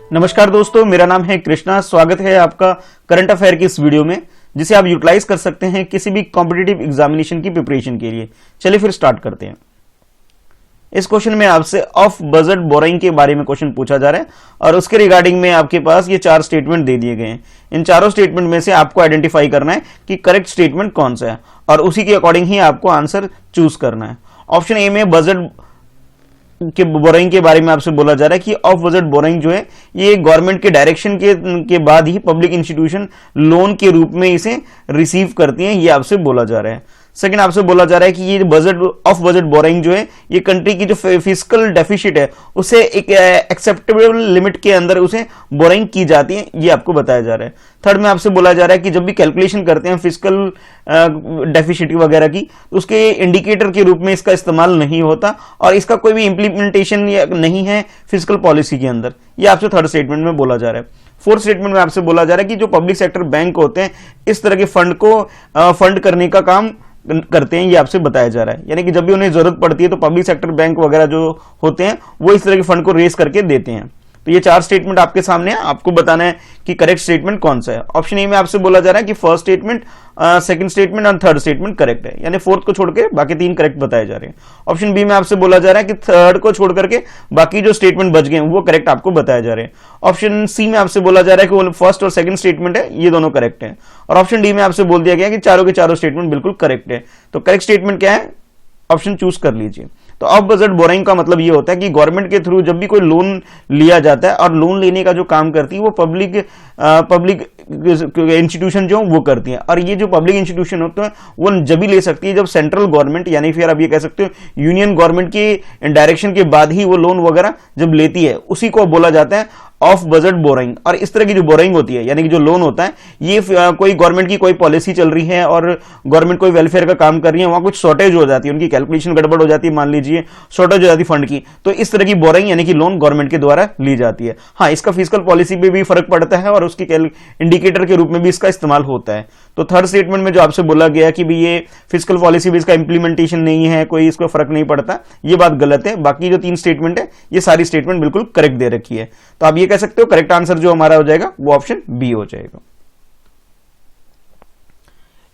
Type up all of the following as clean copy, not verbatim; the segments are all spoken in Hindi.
नमस्कार दोस्तों, मेरा नाम है कृष्णा। स्वागत है आपका करंट अफेयर की इस वीडियो में, जिसे आप यूटिलाइज कर सकते हैं किसी भी कॉम्पिटिटिव एग्जामिनेशन की प्रिपरेशन के लिए। चलिए फिर स्टार्ट करते हैं। इस क्वेश्चन में आपसे ऑफ बजट बोरोइंग के बारे में क्वेश्चन पूछा जा रहा है और उसके रिगार्डिंग में आपके पास ये 4 स्टेटमेंट दे दिए गए हैं। इन चारों स्टेटमेंट में से आपको आइडेंटिफाई करना है कि करेक्ट स्टेटमेंट कौन सा है और उसी के अकॉर्डिंग ही आपको आंसर चूज करना है। ऑप्शन ए में बजट के बोरोइंग के बारे में आपसे बोला जा रहा है कि ऑफ बजट बोरोइंग जो है ये गवर्नमेंट के डायरेक्शन के बाद ही पब्लिक इंस्टीट्यूशन लोन के रूप में इसे रिसीव करती हैं, ये आपसे बोला जा रहा है। सेकंड, आपसे बोला जा रहा है कि ये बजट ऑफ बजट बोरोइंग जो है ये कंट्री की जो फिस्कल डेफिसिट है उसे एक एक्सेप्टेबल लिमिट के अंदर उसे बोरोइंग की जाती है, ये आपको बताया जा रहा है। थर्ड में आपसे बोला जा रहा है कि जब भी कैलकुलेशन करते हैं फिस्कल डेफिसिट वगैरह की, तो उसके इंडिकेटर के रूप में इसका इस्तेमाल नहीं होता और इसका कोई भी इंप्लीमेंटेशन नहीं है फिस्कल पॉलिसी के अंदर, ये आपसे थर्ड स्टेटमेंट में बोला जा रहा है। फोर्थ स्टेटमेंट में आपसे बोला जा रहा है कि जो पब्लिक सेक्टर बैंक होते हैं इस तरह के फंड को फंड करने का काम करते हैं, ये आपसे बताया जा रहा है। यानी कि जब भी उन्हें जरूरत पड़ती है तो पब्लिक सेक्टर बैंक वगैरह जो होते हैं वो इस तरह के फंड को रेस करके देते हैं। तो ये 4 स्टेटमेंट आपके सामने है, आपको बताना है कि करेक्ट स्टेटमेंट कौन सा है। ऑप्शन ए में आपसे बोला जा रहा है कि फर्स्ट स्टेटमेंट, सेकंड स्टेटमेंट और थर्ड स्टेटमेंट करेक्ट है, यानी फोर्थ को छोड़ के बाकी 3 करेक्ट बताए जा रहे हैं। ऑप्शन बी में आपसे बोला जा रहा है कि थर्ड को छोड़ करके बाकी जो स्टेटमेंट बच गए वो करेक्ट आपको बताए जा रहे हैं। ऑप्शन सी में आपसे बोला जा रहा है कि वो फर्स्ट और सेकंड स्टेटमेंट है, ये दोनों करेक्ट है। और ऑप्शन डी में आपसे बोल दिया गया कि चारों के चारों स्टेटमेंट बिल्कुल करेक्ट है। तो करेक्ट स्टेटमेंट क्या है, ऑप्शन चूज कर लीजिए। तो ऑफ बजट बोरोइंग का मतलब ये होता है कि गवर्नमेंट के थ्रू जब भी कोई लोन लिया जाता है और लोन लेने का जो काम करती है वो पब्लिक इंस्टीट्यूशन जो वो करती है, और ये जो पब्लिक इंस्टीट्यूशन होते हैं वो जब भी ले सकती है जब सेंट्रल गवर्नमेंट, यानी फिर आप ये कह सकते हो यूनियन गवर्नमेंट के डायरेक्शन के बाद ही वो लोन वगैरह जब लेती है, उसी को बोला जाता है ऑफ बजट बोरोइंग। और इस तरह की जो बोरोइंग होती है, यानी कि जो लोन होता है, ये कोई गवर्नमेंट की कोई पॉलिसी चल रही है और गवर्नमेंट कोई वेलफेयर का काम कर रही है, वहां कुछ शॉर्टेज हो जाती है, उनकी कैलकुलेशन गड़बड़ हो जाती है, मान लीजिए शॉर्टेज हो जाती है फंड की, तो इस तरह की बोरोइंग यानी कि लोन गवर्नमेंट के द्वारा ली जाती है। हाँ, इसका फिस्कल पॉलिसी पे भी फर्क पड़ता है और उसकी इंडिकेटर के रूप में भी इसका इस्तेमाल होता है। तो थर्ड स्टेटमेंट में जो आपसे बोला गया कि भी ये फिस्कल पॉलिसी भी इसका इंप्लीमेंटेशन नहीं है, कोई इसको फर्क नहीं पड़ता, ये बात गलत है। बाकी जो 3 स्टेटमेंट है ये सारी स्टेटमेंट बिल्कुल करेक्ट दे रखी है। तो आप ये कह सकते हो करेक्ट आंसर जो हमारा हो जाएगा वो ऑप्शन बी हो जाएगा।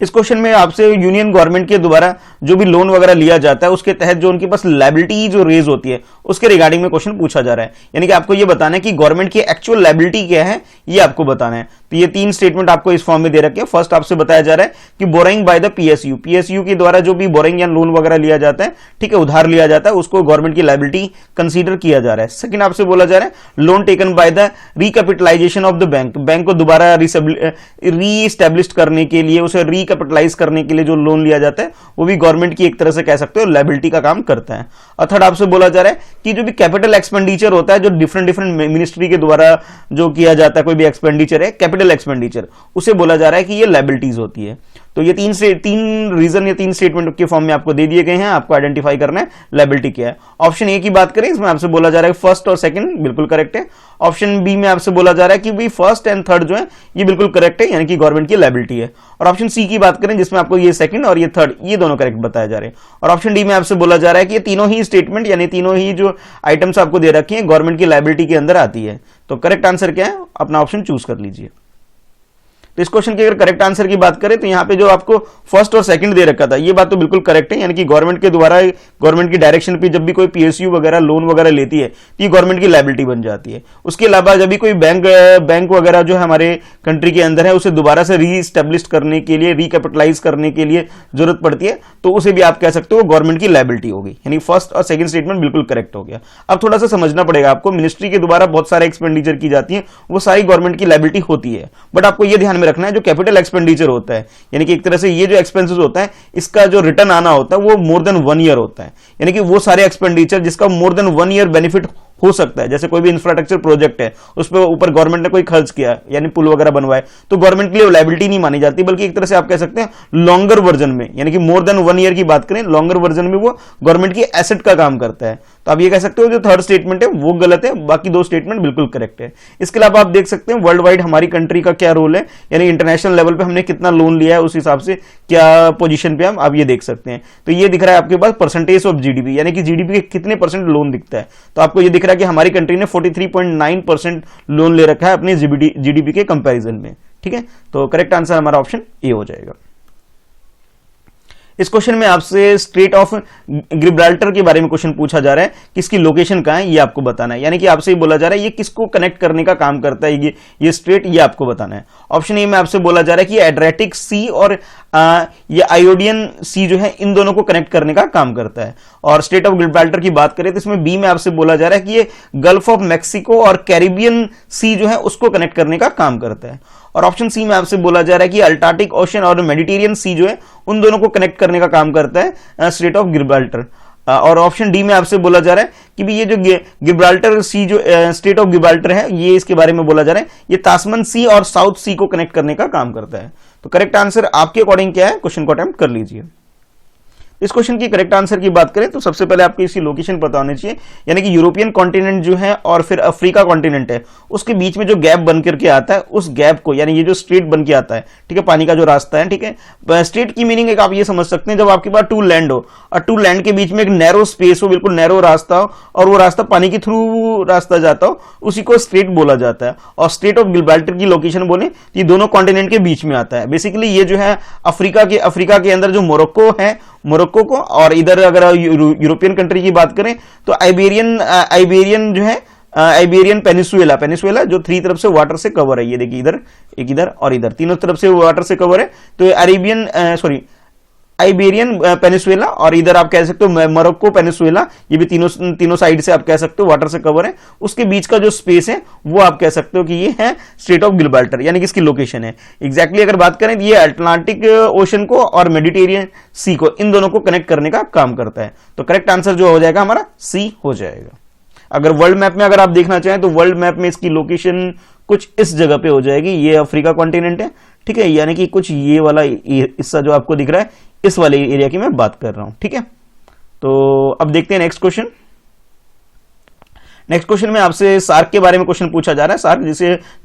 इस क्वेश्चन में आपसे यूनियन गवर्नमेंट के द्वारा जो भी लोन वगैरह लिया जाता है उसके तहत जो उनके पास लायबिलिटी जो रेज होती है उसके रिगार्डिंग में क्वेश्चन पूछा जा रहा है। यानी कि आपको ये बताना है कि गवर्नमेंट की एक्चुअल लायबिलिटी क्या है, ये आपको बताना है। तो ये 3 स्टेटमेंट आपको इस फॉर्म में दे रखे हैं। फर्स्ट आपसे बताया जा रहा है कि बोरोइंग बाय द पीएसयू के द्वारा जो भी बोरोइंग या लोन वगैरह लिया जाता है, ठीक है, उधार लिया जाता है, उसको गवर्नमेंट की लायबिलिटी कंसीडर किया जा रहा है। सेकंड आपसे बोला जा रहा है loan taken by the recapitalisation of the bank को दोबारा रीएस्टैब्लिश करने के लिए, उसे रिकैपिटलाइज करने के लिए जो लोन लिया जाता है वो भी गवर्नमेंट की एक तरह से कह सकते हो लायबिलिटी का काम करता है। और थर्ड आपसे बोला जा रहा है कि जो भी कैपिटल एक्सपेंडिचर होता है जो डिफरेंट मिनिस्ट्री के द्वारा जो किया जाता है, कोई भी एक्सपेंडिचर है कैपिटल एक्सपेंडिचर, उसे बोला जा रहा है कि ये लायबिलिटीज होती है। तो ये 3 रीजन या 3 स्टेटमेंट के फॉर्म में आपको दे दिए गए हैं, आपको आइडेंटिफाई करना है लायबिलिटी क्या है। ऑप्शन ए की बात करें, इसमें आपसे बोला जा रहा है फर्स्ट और सेकंड बिल्कुल करेक्ट है। ऑप्शन बी में आपसे बोला जा रहा है कि भी फर्स्ट एंड थर्ड जो है ये बिल्कुल करेक्ट है, यानी कि गवर्नमेंट की लायबिलिटी है। और ऑप्शन सी की बात करें जिसमें आपको ये सेकंड और ये थर्ड ये दोनों करेक्ट बताए जा रहे हैं। और ऑप्शन डी में आपसे बोला जा रहा है कि ये तीनों ही स्टेटमेंट यानी तीनों ही जो आइटम्स आपको दे रखी है गवर्नमेंट की लायबिलिटी के अंदर आती है। तो करेक्ट आंसर क्या है, अपना ऑप्शन चूज कर लीजिए। तो इस क्वेश्चन के अगर करेक्ट आंसर की बात करें तो यहां पे जो आपको फर्स्ट और सेकंड दे रखा था ये बात तो बिल्कुल करेक्ट है, यानी कि गवर्नमेंट के द्वारा गवर्नमेंट की डायरेक्शन पे जब भी कोई पीएसयू वगैरह लोन वगैरह लेती है तो ये गवर्नमेंट की लायबिलिटी बन जाती है। उसके अलावा जब भी कोई बैंक वगैरह जो है हमारे कंट्री के अंदर है उसे दोबारा से रीस्टैब्लिश करने के लिए, रिकैपिटलाइज करने के लिए जरूरत पड़ती है, तो उसे भी आप कह सकते हो गवर्नमेंट की लायबिलिटी होगी, यानी फर्स्ट और सेकंड स्टेटमेंट बिल्कुल करेक्ट हो गया। अब थोड़ा सा समझना पड़ेगा आपको, मिनिस्ट्री के द्वारा बहुत सारे एक्सपेंडिचर की जाती है, वो सारी गवर्नमेंट की लायबिलिटी होती है, बट आपको यह ध्यान में रखना है जो कैपिटल एक्सपेंडिचर होता है, यानी कि एक तरह से ये जो एक्सपेंसेस होता है इसका जो रिटर्न आना होता है वो मोर देन 1 ईयर होता है, यानी कि वो सारे एक्सपेंडिचर जिसका मोर देन 1 ईयर बेनिफिट हो सकता है। जैसे कोई भी इंफ्रास्ट्रक्चर प्रोजेक्ट है उस पर ऊपर गवर्नमेंट ने कोई खर्च किया, यानी पुल वगैरह बनवाए, तो गवर्नमेंट के लिए लायबिलिटी नहीं मानी जाती, बल्कि एक तरह से आप कह सकते हैं लॉन्गर वर्जन में, यानी कि मोर देन 1 ईयर की बात करें, लॉन्गर वर्जन में वो गवर्नमेंट की एसेट का काम करता है। तो आप ये कह सकते हो जो थर्ड स्टेटमेंट है वो गलत है, बाकी दो स्टेटमेंट बिल्कुल करेक्ट है। इसके अलावा आप देख सकते हैं वर्ल्ड वाइड हमारी कंट्री का क्या रोल है, यानी इंटरनेशनल लेवल पे हमने कितना लोन लिया है, उस हिसाब से क्या पोजीशन पे हम आप ये देख सकते हैं। तो ये दिख रहा है आपके पास परसेंटेज ऑफ जीडीपी, यानी कि जीडीपी के कितने परसेंट लोन दिखता है। तो आपको ये दिख रहा है कि हमारी कंट्री ने 43.9% लोन ले रखा है अपने जीडीपी के कंपैरिजन में। ठीक है, तो करेक्ट आंसर हमारा ऑप्शन ए हो जाएगा। इस क्वेश्चन में आपसे स्ट्रेट ऑफ गिब्राल्टर के बारे में क्वेश्चन पूछा जा रहा है कि इसकी लोकेशन कहां है, ये आपको बताना है। यानी कि आपसे बोला जा रहा है ये किसको कनेक्ट करने का काम करता है, ये स्ट्रेट, ये आपको बताना है। ऑप्शन ए में आपसे बोला जा रहा है कि एड्रियाटिक सी और ये आयोडियन सी जो है इन दोनों को कनेक्ट करने का काम करता है। और स्ट्रेट ऑफ गिब्राल्टर की बात करें तो इसमें बी में आपसे बोला जा रहा है कि ये गल्फ ऑफ मैक्सिको और कैरिबियन सी जो है उसको कनेक्ट करने का काम करता है। और ऑप्शन सी में आपसे बोला जा रहा है कि अल्टार्टिक ओशन और मेडिटेरियन सी जो है उन दोनों को कनेक्ट करने का काम करता है स्ट्रेट ऑफ गिब्राल्टर। और ऑप्शन डी में आपसे बोला जा रहा है कि भी ये जो गिब्राल्टर सी जो स्ट्रेट ऑफ गिब्राल्टर है, ये इसके बारे में बोला जा रहा है ये तास्मन सी और साउथ सी को कनेक्ट करने का काम करता है। तो करेक्ट आंसर आपके अकॉर्डिंग क्या है, क्वेश्चन को अटेम्प्ट कर लीजिए। इस क्वेश्चन की करेक्ट आंसर की बात करें तो सबसे पहले आपको इसकी लोकेशन पता होनी चाहिए, यानी कि यूरोपियन कॉन्टिनेंट जो है और फिर अफ्रीका कॉन्टिनेंट है, उसके बीच में जो गैप बन करके आता है उस गैप को, यानी ये जो स्ट्रेट बन के आता है, ठीक है, पानी का जो रास्ता है, ठीक है। स्ट्रेट की मीनिंग एक आप ये समझ सकते हैं जब आपके पास टू लैंड हो और टू लैंड के बीच में एक नैरो स्पेस हो, बिल्कुल नैरो रास्ता हो और वो रास्ता पानी के थ्रू रास्ता जाता हो, उसी को स्ट्रेट बोला जाता है। और स्ट्रेट ऑफ गिब्राल्टर की लोकेशन बोले तो ये दोनों कॉन्टिनेंट के बीच में आता है। बेसिकली ये जो है अफ्रीका के अंदर जो मोरक्को है, मोरक्को को, और इधर अगर यूरोपियन कंट्री की बात करें तो आइबेरियन जो है आइबेरियन पेनिसुएला जो 3 तरफ से वाटर से कवर है। ये देखिए इधर एक, इधर और इधर, तीनों तरफ से वाटर से कवर है। तो आइबेरियन पेनिसुएला और इधर आप कह सकते हो मोरक्को पेनिसुएला, ये भी तीनों साइड से आप कह सकते हो वाटर से कवर है। उसके बीच का जो स्पेस है वो आप कह सकते हो कि ये है स्ट्रेट ऑफ गिब्राल्टर, यानी कि इसकी लोकेशन है। एग्जैक्टली अगर बात करें तो ये अटलांटिक ओशन को और मेडिटेरियन सी को, इन दोनों को कनेक्ट करने का काम करता है। तो करेक्ट आंसर जो हो जाएगा हमारा सी हो जाएगा। अगर वर्ल्ड मैप में अगर आप देखना चाहें तो वर्ल्ड मैप में इसकी लोकेशन कुछ इस जगह पे हो जाएगी। ये अफ्रीका कॉन्टिनेंट है, ठीक है, यानी कि कुछ ये वाला हिस्सा जो आपको दिख रहा है इस वाले एरिया की मैं बात कर रहा हूं, ठीक है। तो अब देखते हैं नेक्स्ट क्वेश्चन। नेक्स्ट क्वेश्चन में आपसे सार्क के बारे में क्वेश्चन पूछा जा रहा है। सार्क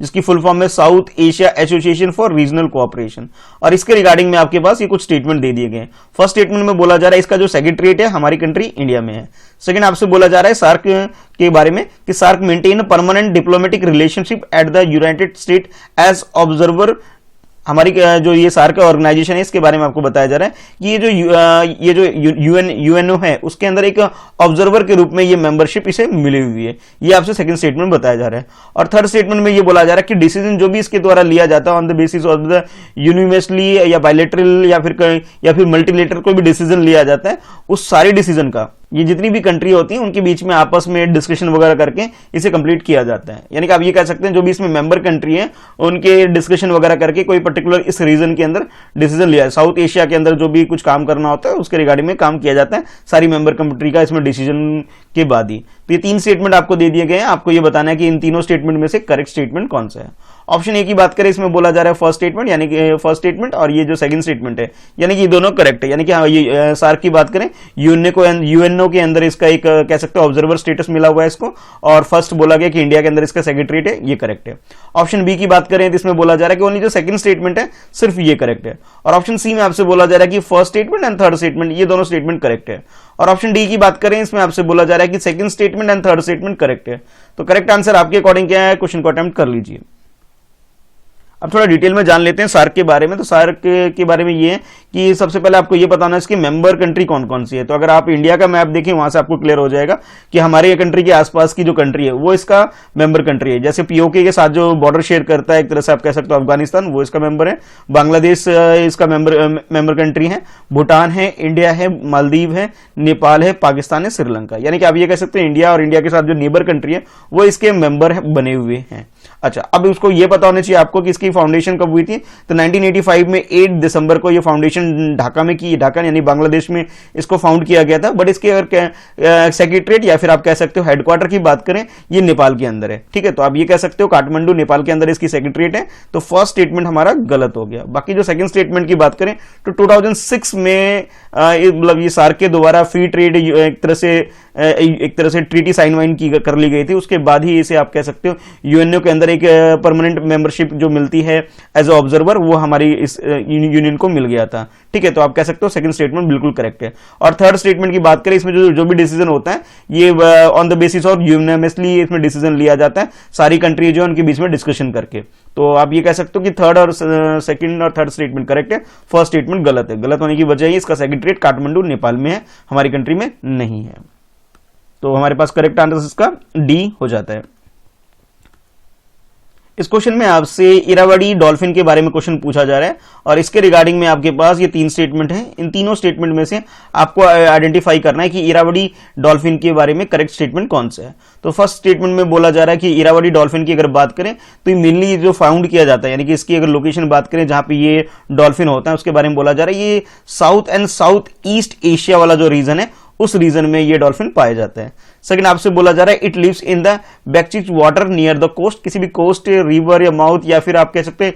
जिसकी फुल फॉर्म है south Asia association for regional cooperation, और इसके रिगार्डिंग में आपके पास ये कुछ स्टेटमेंट दे दिए गए हैं। फर्स्ट स्टेटमेंट में बोला जा रहा है इसका जो सेक्रेटरीट है हमारी कंट्री इंडिया में है। सेकंड आपसे बोला जा रहा है सार्क के बारे में कि SAARC maintain permanent diplomatic relationship at the United State as observer. हमारी जो ये सार्क ऑर्गेनाइजेशन है इसके बारे में आपको बताया जा रहा है कि ये जो यूएनओ है उसके अंदर एक ऑब्जर्वर के रूप में ये मेंबरशिप इसे मिली हुई है। ये आपसे सेकंड स्टेटमेंट बताया जा रहा है। और थर्ड स्टेटमेंट में ये बोला जा रहा है कि डिसीजन जो भी इसके द्वारा लिया जाता है on the basis of the universally या बायलैटरल या फिर मल्टीलेटरल कोई भी डिसीजन लिया जाता है, उस सारे डिसीजन का ये जितनी भी कंट्री होती हैं उनके बीच में आपस में डिस्कशन वगैरह करके इसे कंप्लीट किया जाता है। यानी कि आप ये कह सकते हैं जो भी इसमें मेंबर कंट्री है उनके डिस्कशन वगैरह करके कोई पर्टिकुलर इस रीजन के अंदर डिसीजन लिया है। साउथ एशिया के अंदर जो भी कुछ काम करना होता है उसके रिगार्डिंग में काम किया जाता है सारी मेंबर कंट्री का इसमें डिसीजन के बाद ही। तो ये 3 स्टेटमेंट आपको दे दिए गए हैं, आपको ये बताना है कि इन तीनों स्टेटमेंट में से करेक्ट स्टेटमेंट कौन सा है। ऑप्शन ए की बात करें इसमें बोला जा रहा है फर्स्ट स्टेटमेंट, यानी कि फर्स्ट स्टेटमेंट, और ये जो सेकंड स्टेटमेंट है यानी कि ये दोनों करेक्ट है। यानी कि हाँ, ये सार्क की बात करें यूएनओ के अंदर इसका एक कह सकते हो ऑब्जर्वर स्टेटस मिला हुआ है इसको, और फर्स्ट बोला गया कि इंडिया के अंदर इसका सेक्रेटरीट है, ये करेक्ट है। ऑप्शन बी की बात करें तो इसमें बोला जा रहा है कि ओनली जो सेकंड स्टेटमेंट है सिर्फ ये करेक्ट है। और ऑप्शन सी में आपसे बोला जा रहा है कि first statement and third statement ये दोनों स्टेटमेंट करेक्ट है। और ऑप्शन डी की बात करें इसमें आपसे बोला जा रहा है कि second statement and third statement correct है। तो करेक्ट आंसर आपके अकॉर्डिंग क्या है, क्वेश्चन को अटेम्प्ट कर लीजिए। अब थोड़ा डिटेल में जान लेते हैं सार्क के बारे में। तो सार्क के बारे में ये है कि सबसे पहले आपको ये बताना है इसकी मेंबर कंट्री कौन कौन सी है। तो अगर आप इंडिया का मैप देखें वहां से आपको क्लियर हो जाएगा कि हमारे कंट्री के आसपास की जो कंट्री है वो इसका मेंबर कंट्री है। जैसे पीओके के साथ जो बॉर्डर शेयर करता है एक तरह से आप कह सकते हो अफगानिस्तान, वो इसका मेंबर है। बांग्लादेश इसका मेंबर कंट्री है। भूटान है, इंडिया है, मालदीव है, नेपाल है, पाकिस्तान है, श्रीलंका। यानी कि आप ये कह सकते हैं इंडिया और इंडिया के साथ जो नेबर कंट्री है वो इसके मेंबर बने हुए हैं। अच्छा, अब उसको ये पता होना चाहिए आपको कि इसकी फाउंडेशन कब हुई थी। तो 1985 में 8 दिसंबर को ये फाउंडेशन ढाका में की, ढाका यानी बांग्लादेश में इसको फाउंड किया गया था। बट इसके अगर सेक्रेटरीट या फिर आप कह सकते हो हेडक्वार्टर की बात करें ये नेपाल के अंदर है, ठीक है। तो आप ये कह सकते हो काठमांडू नेपाल के अंदर इसकी सेक्रेटरीट है। तो फर्स्ट स्टेटमेंट हमारा गलत हो गया। बाकी जो सेकंड स्टेटमेंट की बात करें तो 2006 में मतलब ये सार्क के द्वारा फ्री ट्रेड एक तरह से ट्रीटी साइन वाइन की कर ली गई थी। उसके बाद ही इसे आप कह सकते हो यूएनओ के अंदर एक परमानेंट मेंबरशिप जो मिलती है एज ए ऑब्जर्वर, वो हमारी इस यूनियन को मिल गया था। ठीक है, तो आप कह सकते हो सेकंड स्टेटमेंट बिल्कुल करेक्ट है। और थर्ड स्टेटमेंट की बात करें, इसमें जो भी डिसीजन होता है ये on the basis of unanimously इसमें डिसीजन लिया जाता है, सारी कंट्री जो है उनके बीच में डिस्कशन करके। तो आप ये कह सकते हो कि थर्ड और सेकंड और थर्ड स्टेटमेंट करेक्ट है, फर्स्ट स्टेटमेंट गलत है। गलत होने की वजह है इसका सेक्रेटरीट काठमांडू नेपाल में है, हमारी कंट्री में नहीं है। तो हमारे पास करेक्ट आंसर इसका डी हो जाता है। इस क्वेश्चन में आपसे इरावदी डॉल्फिन के बारे में क्वेश्चन पूछा जा रहा है और इसके रिगार्डिंग में आपके पास ये 3 स्टेटमेंट हैं। इन तीनों स्टेटमेंट में से आपको आइडेंटिफाई करना है कि इरावदी डॉल्फिन के बारे में करेक्ट स्टेटमेंट कौन सा है। तो फर्स्ट स्टेटमेंट में बोला जा रहा है कि इरावदी डॉल्फिन की अगर बात करें तो ये मेनली जो फाउंड किया जाता है, यानी कि इसकी अगर लोकेशन बात करें जहां पे ये डॉल्फिन होता है उसके बारे में बोला जा रहा है, ये south and south east Asia वाला जो रीजन है उस रीजन में ये डॉल्फिन पाए जाते हैं। सेकंड आपसे बोला जा रहा है it lives in the brackish water near the coast, किसी भी कोस्ट रिवर या माउथ या फिर आप कह सकते हैं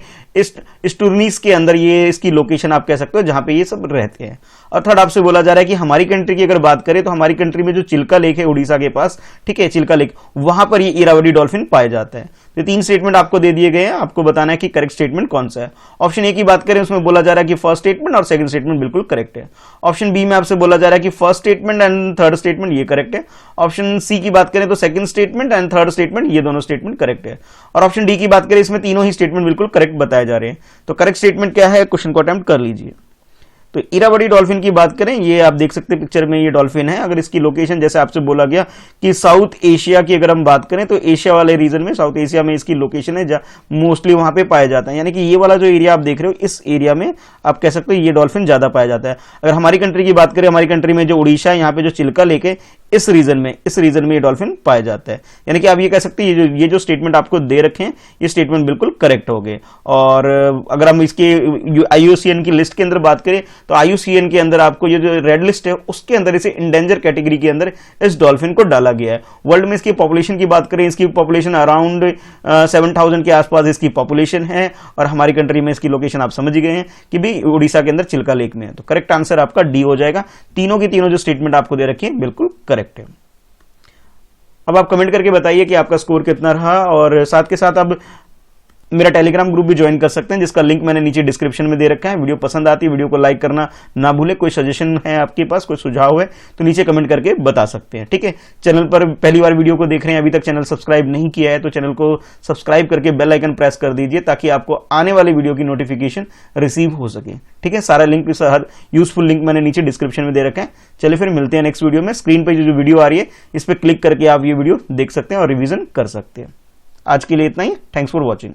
स्टूर्नीस के अंदर ये इसकी लोकेशन आप कह सकते हो जहां पे ये सब रहते हैं। और थर्ड आपसे बोला जा रहा है कि हमारी कंट्री की अगर बात करें तो हमारी कंट्री में जो चिल्का लेक है उड़ीसा के पास, ठीक है, चिल्का लेक, वहां पर ये इरावदी डॉल्फिन पाए जाते हैं। तो 3 स्टेटमेंट आपको दे दिए गए हैं, आपको बताना है कि करेक्ट स्टेटमेंट कौन सा है। ऑप्शन ए की बात करें उसमें बोला जा रहा है कि फर्स्ट स्टेटमेंट और सेकंड स्टेटमेंट बिल्कुल करेक्ट है। ऑप्शन बी में आपसे बोला जा रहा है कि first statement and third statement ये करेक्ट है। ऑप्शन सी की बात करें तो second statement and third statement ये दोनों स्टेटमेंट करेक्ट है। और ऑप्शन डी की बात करें इसमें तीनों ही स्टेटमेंट बिल्कुल करेक्ट बताए जा रहे हैं। तो करेक्ट स्टेटमेंट क्या है, क्वेश्चन को अटेम्प्ट कर लीजिए। तो इरावदी डॉल्फिन की बात करें, ये आप देख सकते हैं पिक्चर में ये डॉल्फिन है। अगर इसकी लोकेशन जैसे आपसे बोला गया कि साउथ एशिया की अगर हम बात करें तो एशिया वाले रीजन में, साउथ एशिया में इसकी लोकेशन है जहां मोस्टली वहां पे पाया जाता है, यानी कि ये वाला जो एरिया आप देख रहे हो इस एरिया में आप कह सकते हो ये डॉल्फिन ज्यादा पाया जाता है। अगर हमारी कंट्री की बात करें, हमारी कंट्री में जो उड़ीसा है यहाँ पे जो चिल्का लेक है इस रीजन में ये डॉल्फिन पाया जाता है। यानी कि आप ये कह सकते हैं ये जो स्टेटमेंट आपको दे रखे हैं ये स्टेटमेंट बिल्कुल करेक्ट हो गए। और अगर हम इसके IUCN की लिस्ट के अंदर बात करें तो IUCN के अंदर आपको ये जो रेड लिस्ट है उसके अंदर इसे इंडेंजर कैटेगरी के अंदर इस डॉल्फिन को डाला गया है। वर्ल्ड में इसकी पॉपुलेशन की बात करें, इसकी पॉपुलेशन अराउंड 7,000 के आसपास इसकी पॉपुलेशन है और हमारी कंट्री में इसकी लोकेशन आप समझ गए हैं कि भी उड़ीसा के अंदर चिल्का लेक में है। तो करेक्ट आंसर आपका डी हो जाएगा। तीनों की तीनों जो स्टेटमेंट आपको दे रखी है बिल्कुल करेक्ट है। अब आप कमेंट करके बताइए कि आपका स्कोर कितना रहा और साथ के साथ अब मेरा टेलीग्राम ग्रुप भी ज्वाइन कर सकते हैं जिसका लिंक मैंने नीचे डिस्क्रिप्शन में दे रखा है। वीडियो पसंद आती है वीडियो को लाइक करना ना भूले। कोई सजेशन है आपके पास, कोई सुझाव है तो नीचे कमेंट करके बता सकते हैं, ठीक है। चैनल पर पहली बार वीडियो को देख रहे हैं, अभी तक चैनल सब्सक्राइब नहीं किया है तो चैनल को सब्सक्राइब करके बेल आइकन प्रेस कर दीजिए ताकि आपको आने वाली वीडियो की नोटिफिकेशन रिसीव हो सके, ठीक है। सारा लिंक, हर यूजफुल लिंक मैंने नीचे डिस्क्रिप्शन में दे रखा है। चलिए फिर मिलते हैं नेक्स्ट वीडियो में। स्क्रीन पर जो वीडियो आ रही है इस पर क्लिक करके आप ये वीडियो देख सकते हैं और रिविजन कर सकते हैं। आज के लिए इतना ही। Thanks for watching.